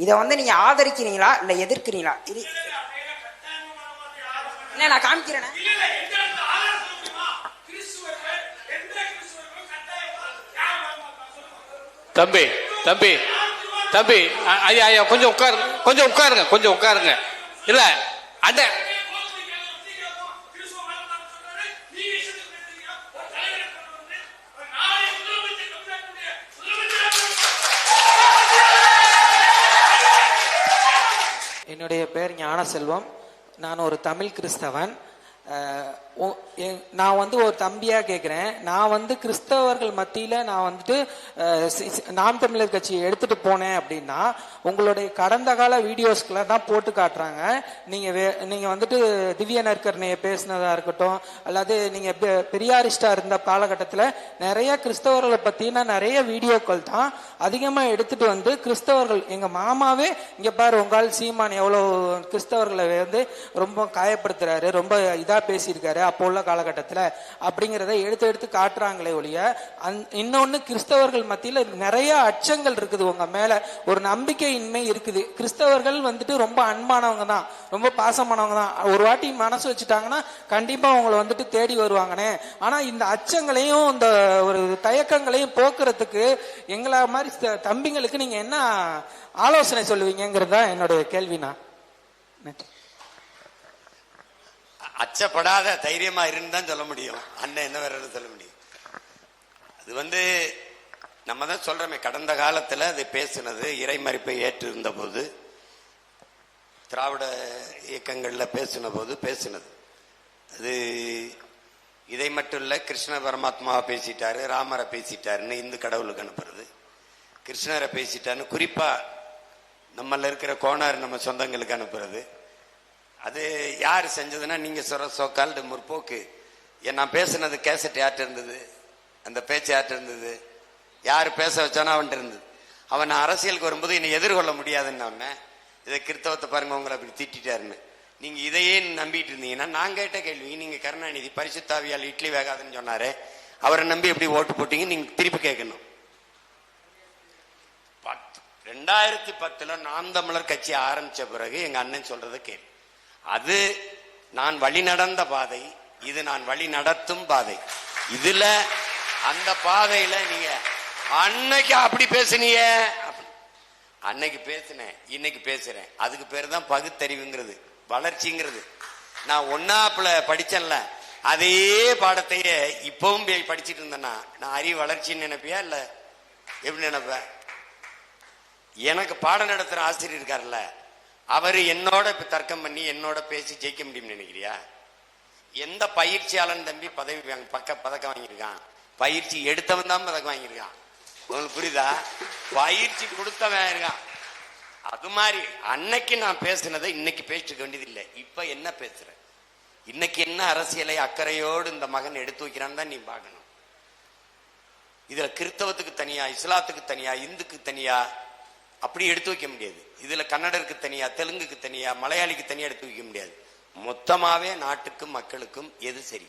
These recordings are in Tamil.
இதை வந்து நீங்க ஆதரிக்கிறீங்களா இல்ல எதிர்க்கிறீங்களா? இது இல்ல நான் காமிக்கிறேன். தம்பி தம்பி தம்பி ஐயா ஐயா கொஞ்சம் உட்காருங்க, கொஞ்சம் உட்காருங்க, கொஞ்சம் உட்காருங்க. இல்ல அண்ணே என்னுடைய பேர் ஞானசெல்வம். நான் ஒரு தமிழ் கிறிஸ்தவன். நான் வந்து ஒரு தம்பியா கேட்குறேன். நான் வந்து கிறிஸ்தவர்கள் மத்தியில் நான் வந்துட்டு நாம் தமிழர் கட்சியை எடுத்துட்டு போனேன் அப்படின்னா உங்களுடைய கடந்த கால வீடியோஸ்களை தான் போட்டு காட்டுறாங்க. நீங்கள் வந்துட்டு திவ்ய நற்கருணையை பேசினதா இருக்கட்டும், அல்லது நீங்கள் பெரியாரிஸ்டா இருந்த காலகட்டத்தில் நிறைய கிறிஸ்தவர்களை பற்றின நிறைய வீடியோக்கள் தான் அதிகமாக எடுத்துட்டு வந்து கிறிஸ்தவர்கள் எங்கள் மாமாவே இங்கே பாரு உங்கால் சீமான் எவ்வளோ கிறிஸ்தவர்களை வந்து ரொம்ப காயப்படுத்துறாரு, ரொம்ப இதாக பேசியிருக்காரு அப்போ உள்ள காலகட்டத்தில் அப்படிங்கிறத எடுத்து எடுத்து காட்டுறாங்களே ஒழிய இன்னொன்னு கிறிஸ்தவர்கள் மத்தியில் நிறைய அச்சங்கள் இருக்குது. உங்க மேல ஒரு நம்பிக்கையின்மை இருக்குது. கிறிஸ்தவர்கள் வந்துட்டு ரொம்ப அன்பானவங்க தான், ரொம்ப பாசமானவங்க தான். ஒரு வாட்டி மனசு வச்சுட்டாங்கன்னா கண்டிப்பா அவங்களை வந்துட்டு தேடி வருவாங்கன்னே. ஆனா இந்த அச்சங்களையும் இந்த ஒரு தயக்கங்களையும் போக்குறதுக்கு எங்களை மாதிரி தம்பிங்களுக்கு நீங்க என்ன ஆலோசனை சொல்லுவீங்கிறது தான் என்னுடைய கேள்வினா. அச்சப்படாத தைரியமா இருந்தான் சொல்ல முடியும். அண்ணன் என்ன வேற சொல்ல முடியும்? அது வந்து நம்ம தான் சொல்றோமே, கடந்த காலத்துல அது பேசினது இறைமறிப்பை ஏற்று இருந்த போது, திராவிட இயக்கங்கள்ல பேசின போது பேசினது அது இதை மட்டும் இல்ல. கிருஷ்ண பரமாத்மாவை பேசிட்டாரு, ராமரை பேசிட்டாருன்னு இந்து கடவுளுக்கு அனுப்புறது, கிருஷ்ணரை பேசிட்டாருன்னு குறிப்பா நம்மள இருக்கிற கோணார் நம்ம சொந்தங்களுக்கு அனுப்புறது. அது யார் செஞ்சதுன்னா நீங்க சொல்ற சோக்கால்டு முற்போக்கு. நான் பேசுனது கேசட் யார்ட்ட இருந்தது, அந்த பேச்சு யார்ட்ட இருந்தது, யார் பேச வச்சானோ அவன்கிட்ட இருந்தது. அவன் அரசியலுக்கு வரும்போது என்னை எதிர்கொள்ள முடியாதுன்னு இதை கிறிஸ்தவத்தை பாருங்க உங்களை அப்படி திட்டாருன்னு நீங்க இதையே நம்பிட்டு இருந்தீங்கன்னா, நான் கேட்ட கேள்வி, நீங்க கருணாநிதி பரிசுத்தாவியால் இட்லி வேகாதுன்னு சொன்னாரு, அவரை நம்பி எப்படி ஓட்டு போட்டீங்க நீங்க திருப்பி கேட்கணும். 2010 நாம் தமிழர் கட்சி ஆரம்பிச்ச பிறகு எங்க அண்ணன் சொல்றதை கேள்வி. அது நான் வழி நடந்த பாதை, இது நான் வழி நடத்தும் பாதை. இதுல அந்த பாதையில நீங்க அன்னைக்கு அப்படி பேசுனீங்க, அன்னைக்கு பேசினேன், இன்னைக்கு பேசுறேன். அதுக்கு பேரு தான் பகுத்தறிவுங்கிறது, வளர்ச்சிங்கிறது. நான் ஒன்னாப்புல படிச்சேன்ல, அதே பாடத்தையே இப்பவும் படிச்சுட்டு இருந்தேன்னா நான் அறிவு வளர்ச்சின்னு நினைப்பியா இல்ல எப்படி நினைப்ப? எனக்கு பாடம் நடத்துற ஆசிரியர் இருக்காருல்ல, அவரு என்னோட இப்ப தர்க்கம் பண்ணி என்னோட பேசி ஜெயிக்க முடியும்னு நினைக்கிறியா? எந்த பயிற்சியாளன் தம்பி பதவி பதக்கம் வாங்கியிருக்கான்? பயிற்சி எடுத்தவன் தான் பதக்கம் வாங்கியிருக்கான். உங்களுக்கு புரியுதா? பயிற்சி கொடுத்தவன் இருக்கான். அது மாதிரி அன்னைக்கு நான் பேசினதை இன்னைக்கு பேசிக்க வேண்டியது இல்லை. இப்ப என்ன பேசுற, இன்னைக்கு என்ன அரசியலை அக்கறையோடு இந்த மகன் எடுத்து வைக்கிறான்னு தான் நீ பார்க்கணும். இதுல கிறிஸ்தவத்துக்கு தனியா, இஸ்லாத்துக்கு தனியா, இந்துக்கு தனியா அப்படி எடுத்து வைக்க முடியாது. இதுல கன்னடருக்கு தனியா, தெலுங்குக்கு தனியா, மலையாளிக்கு தனியா எடுத்து வைக்க முடியாது. மொத்தமாவே நாட்டுக்கும் மக்களுக்கும் எது சரி,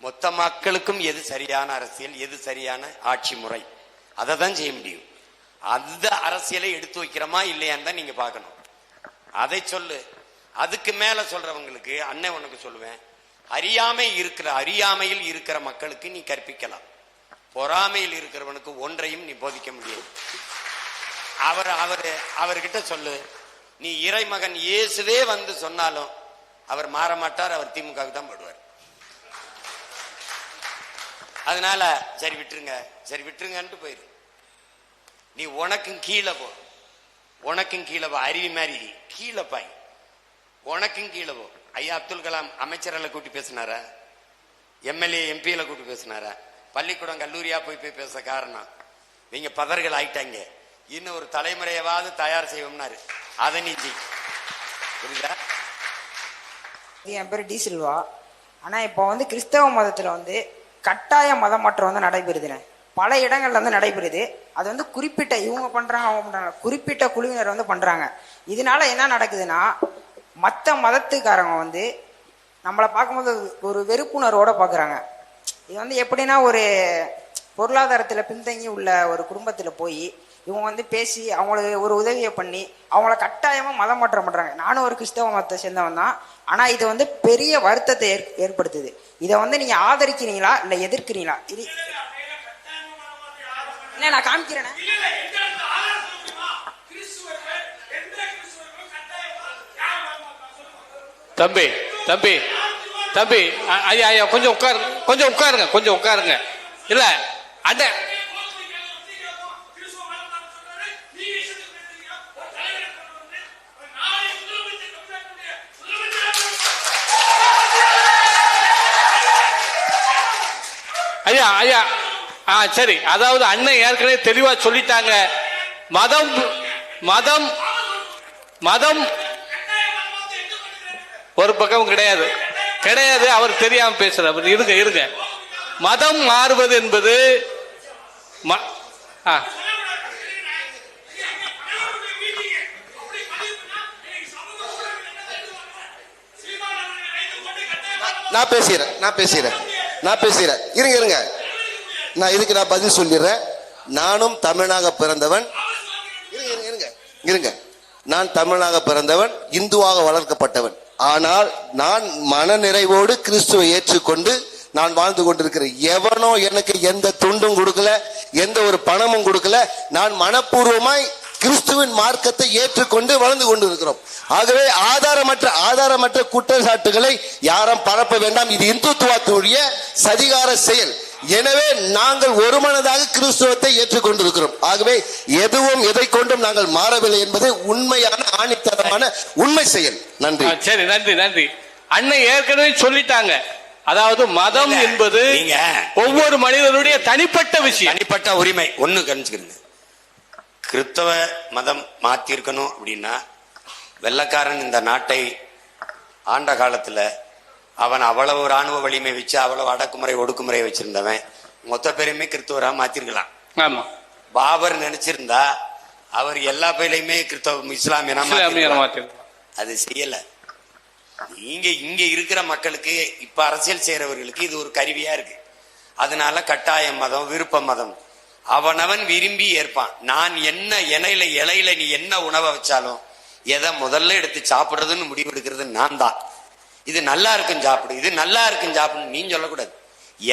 மொத்த மக்களுக்கும் எது சரியான அரசியல், எது சரியான ஆட்சி முறை, அதை தான் செய்ய முடியும். அந்த அரசியலை எடுத்து வைக்கிறோமா இல்லையான்னு தான் நீங்க பார்க்கணும். அதை சொல்லு. அதுக்கு மேல சொல்றவங்களுக்கு அண்ணன் உனக்கு சொல்லுவேன், அறியாமையில் இருக்கிற மக்களுக்கு நீ கற்பிக்கலாம், பொறாமையில் இருக்கிறவனுக்கு ஒன்றையும் நீ போதிக்க முடியாது. அவர்கிட்ட சொல்லு, நீ இறைமகன் இயேசுவே வந்து சொன்னாலும் அவர் மாற மாட்டார், அவர் திமுக தான் போடுவார். அதனால சரி விட்டுருங்க, சரி விட்டுருங்கன்ட்டு போயிரு. நீ உனக்கும் கீழே போ, உனக்கும் கீழே போ, அருவி மாதிரி கீழே பாய், உனக்கும் கீழே போ. ஐயா அப்துல் கலாம் அமைச்சர்களை கூட்டி பேசினாரா? எம்எல்ஏ எம்பியில கூட்டி பேசினாரா? பள்ளிக்கூடம் கல்லூரியா போய் பேச காரணம் நீங்க பதர்கள் ஆயிட்டாங்க, இன்னும் ஒரு தலைமுறையாவது தயார் செய்வோம்னாரு. அதை நீ புரியுதா? என் பேர் டி சில்வா. ஆனா இப்போ வந்து கிறிஸ்தவ மதத்துல வந்து கட்டாய மத மாற்றம் வந்து நடைபெறுதுன்னு பல இடங்கள்ல வந்து நடைபெறுது. அது வந்து குறிப்பிட்ட இவங்க பண்றாங்க, அவங்க பண்றாங்க, குறிப்பிட்ட குழுவினர் வந்து பண்றாங்க. இதனால என்ன நடக்குதுன்னா, மற்ற மதத்துக்காரங்க வந்து நம்மளை பார்க்கும்போது ஒரு வெறுப்புணர்வோட பாக்குறாங்க. இது வந்து எப்படின்னா, ஒரு பொருளாதாரத்துல பின்தங்கி உள்ள ஒரு குடும்பத்துல போய் இவங்க வந்து பேசி அவங்களுக்கு ஒரு உதவியை பண்ணி அவங்கள கட்டாயமா மதம் மாற்றம் பண்றாங்க. நானும் ஒரு கிறிஸ்தவ மதத்தை சேர்ந்தவன் தான். ஆனா இது வந்து பெரிய வருத்தத்தை ஏற்படுத்துது. இதை வந்து நீங்க ஆதரிக்கிறீங்களா இல்ல எதிர்க்கிறீங்களா? இது இல்ல நான் காமிக்கிறேன். தம்பி தம்பி தம்பி ஐயா ஐயா கொஞ்சம் உட்காருங்க, கொஞ்சம் உட்காருங்க, கொஞ்சம் உட்காருங்க. இல்ல அண்ணன் ஐயா ஐயா சரி, அதாவது அண்ணன் ஏற்கனவே தெளிவா சொல்லிட்டாங்க. மதம் மதம் மதம் ஒரு பக்கம் கிடையாது கிடையாது, அவர் தெரியாம பேசுறாரு. இருங்க இருங்க, மதம் மாறுவது என்பது நான் பேசுகிறேன் இருங்க நான் இதுக்கு நான் பதில் சொல்லிடுறேன். நானும் தமிழனாக பிறந்தவன். இருங்க நான் தமிழனாக பிறந்தவன், இந்துவாக வளர்க்கப்பட்டவன். ஆனால் நான் மன நிறைவோடு கிறிஸ்துவை ஏற்றுக்கொண்டு நான் வாழ்ந்து கொண்டிருக்கிறேன். எவனோ எனக்கு எந்த துண்டும் கொடுக்கல, எந்த ஒரு பணமும் கொடுக்கல. நான் மனப்பூர்வமாய் கிறிஸ்துவின் மார்க்கத்தை ஏற்றுக்கொண்டு வளர்ந்து கொண்டு இருக்கிறோம். ஆகவே ஆதாரமற்ற குற்றச்சாட்டுகளை யாரும் பரப்ப வேண்டாம். இது இந்துத்துவத்துடைய சதிகார செயல். எனவே நாங்கள் ஒருமனதாக கிறிஸ்துவத்தை ஏற்றுக்கொண்டிருக்கிறோம். ஆகவே எதுவும் எதை கொண்டும் நாங்கள் மாறவில்லை என்பது உண்மையான ஆணித்தரமான உண்மை செயல். நன்றி. சரி, நன்றி நன்றி. அண்ணன் ஏற்கனவே சொல்லிட்டாங்க. அதாவது மதம் என்பது ஒவ்வொரு மனிதனுடைய தனிப்பட்ட விஷயம், தனிப்பட்ட உரிமை. ஒண்ணு கணிச்சுக்கிறீங்க, கிறிஸ்தவ மதம் மாத்திருக்கணும் அப்படின்னா வெள்ளக்காரன் இந்த நாட்டை ஆண்ட காலத்துல அவன் அவ்வளவு ராணுவ வலிமை வச்சு அவ்வளவு அடக்குமுறை ஒடுக்குமுறை வச்சிருந்தவன் மொத்த பேருமே கிறிஸ்தவரா மாத்திருக்கலாம். ஆமா, பாபர் நினைச்சிருந்தா அவர் எல்லா பேரையுமே கிறிஸ்தவ இஸ்லாமியனா அது செய்யல. நீங்க இங்க இருக்கிற மக்களுக்கு இப்ப அரசியல் செய்யறவர்களுக்கு இது ஒரு கருவியா இருக்கு. அதனால கட்டாய மதம் விருப்ப மதம் அவனவன் விரும்பி ஏற்பான். நான் என்ன இலையில நீ என்ன உணவை வச்சாலும் எதை முதல்ல எடுத்து சாப்பிடுறதுன்னு முடிவு எடுக்கிறது நான் தான். இது நல்லா இருக்கும் சாப்பிடு, இது நல்லா இருக்கும் சாப்பிடு நீ சொல்லக்கூடாது.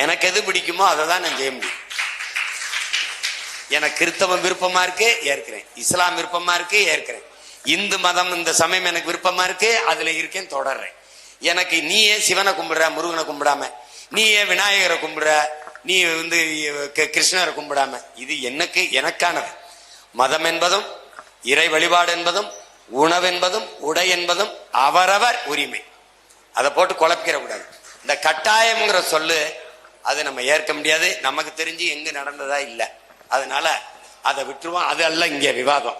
எனக்கு எது பிடிக்குமோ அதை தான் நான் செய்ய முடியும். எனக்கு கிறிஸ்தவம் விருப்பமா இருக்கு ஏற்கிறேன், இஸ்லாம் விருப்பமா இருக்கு ஏற்கிறேன், இந்து மதம் இந்த சமயம் எனக்கு விருப்பமா இருக்கு அதுல இருக்கேன் தொடர்றேன். எனக்கு நீ ஏன் சிவனை கும்பிடுற முருகனை கும்பிடாம, நீ ஏன் விநாயகரை கும்பிடுற, நீ வந்து கிருஷ்ணரை கும்பிடாம, இது எனக்கானது. மதம் என்பதும் இறை வழிபாடு என்பதும் உணவென்பதும் உடை என்பதும் அவரவர் உரிமை. அதை போட்டு குழப்பிக்கிற கூடாது. இந்த கட்டாயம்ங்கிற சொல்லு அது நம்ம ஏற்க முடியாது. நமக்கு தெரிஞ்சு எங்க நடந்ததா இல்லை, அதனால அதை விட்டுருவோம். அது அல்ல இங்க விவாதம்.